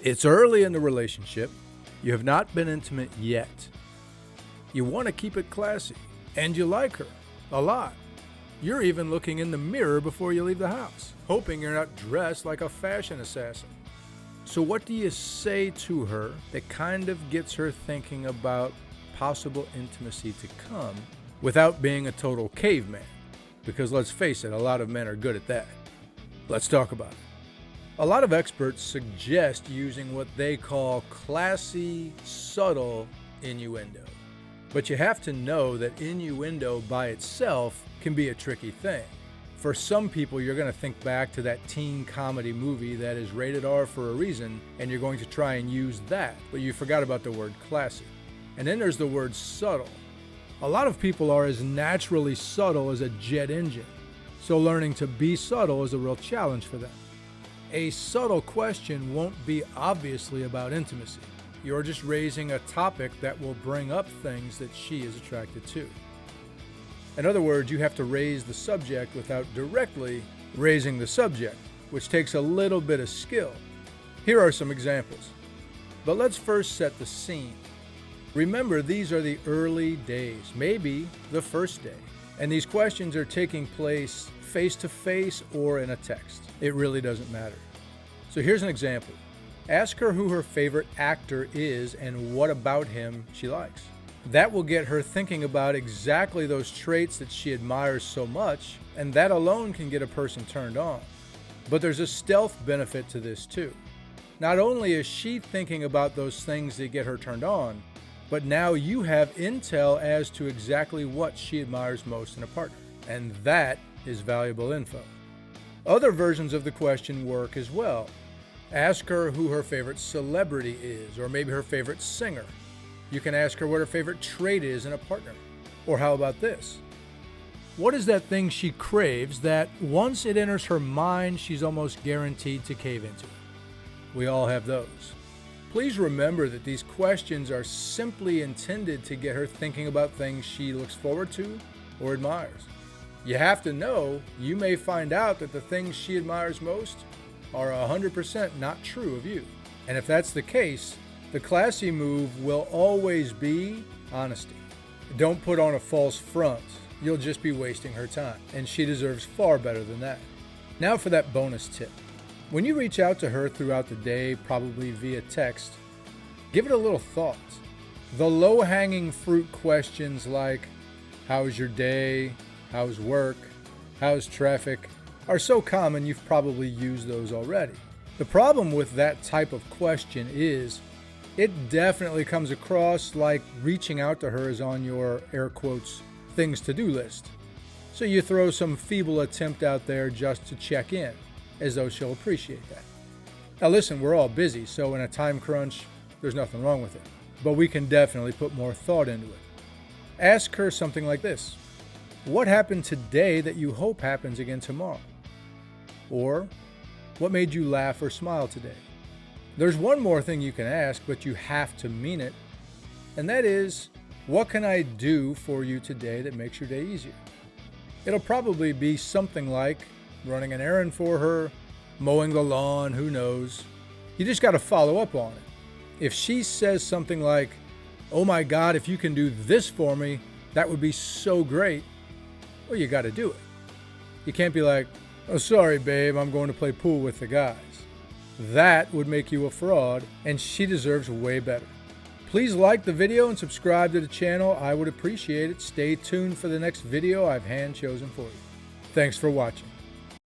It's early in the relationship. You have not been intimate yet. You want to keep it classy, and you like her a lot. You're even looking in the mirror before you leave the house, hoping you're not dressed like a fashion assassin. So what do you say to her that kind of gets her thinking about possible intimacy to come without being a total caveman? Because let's face it, a lot of men are good at that. Let's talk about it. A lot of experts suggest using what they call classy, subtle innuendo. But you have to know that innuendo by itself can be a tricky thing. For some people, you're going to think back to that teen comedy movie that is rated R for a reason, and you're going to try and use that, but you forgot about the word classy. And then there's the word subtle. A lot of people are as naturally subtle as a jet engine, so learning to be subtle is a real challenge for them. A subtle question won't be obviously about intimacy. You're just raising a topic that will bring up things that she is attracted to. In other words, you have to raise the subject without directly raising the subject, which takes a little bit of skill. Here are some examples. But let's first set the scene. Remember, these are the early days, maybe the first day, and these questions are taking place face-to-face or in a text. It really doesn't matter. So here's an example. Ask her who her favorite actor is and what about him she likes. That will get her thinking about exactly those traits that she admires so much, and that alone can get a person turned on. But there's a stealth benefit to this too. Not only is she thinking about those things that get her turned on, but now you have intel as to exactly what she admires most in a partner. And that is valuable info. Other versions of the question work as well. Ask her who her favorite celebrity is, or maybe her favorite singer. You can ask her what her favorite trait is in a partner. Or how about this? What is that thing she craves that once it enters her mind, she's almost guaranteed to cave into it? We all have those. Please remember that these questions are simply intended to get her thinking about things she looks forward to or admires. You have to know you may find out that the things she admires most are 100% not true of you. And if that's the case, the classy move will always be honesty. Don't put on a false front. You'll just be wasting her time, and she deserves far better than that. Now for that bonus tip. When you reach out to her throughout the day, probably via text, give it a little thought. The low-hanging fruit questions like, how's your day? How's work? How's traffic? Are so common you've probably used those already. The problem with that type of question is it definitely comes across like reaching out to her is on your, air quotes, things to do list. So you throw some feeble attempt out there just to check in, as though she'll appreciate that. Now listen, we're all busy, so in a time crunch, there's nothing wrong with it. But we can definitely put more thought into it. Ask her something like this. What happened today that you hope happens again tomorrow? Or, what made you laugh or smile today? There's one more thing you can ask, but you have to mean it. And that is, what can I do for you today that makes your day easier? It'll probably be something like running an errand for her, mowing the lawn, who knows. You just got to follow up on it. If she says something like, oh my God, if you can do this for me, that would be so great. Well, you got to do it. You can't be like, oh, sorry, babe, I'm going to play pool with the guys. That would make you a fraud, and she deserves way better. Please like the video and subscribe to the channel. I would appreciate it. Stay tuned for the next video I've hand chosen for you. Thanks for watching.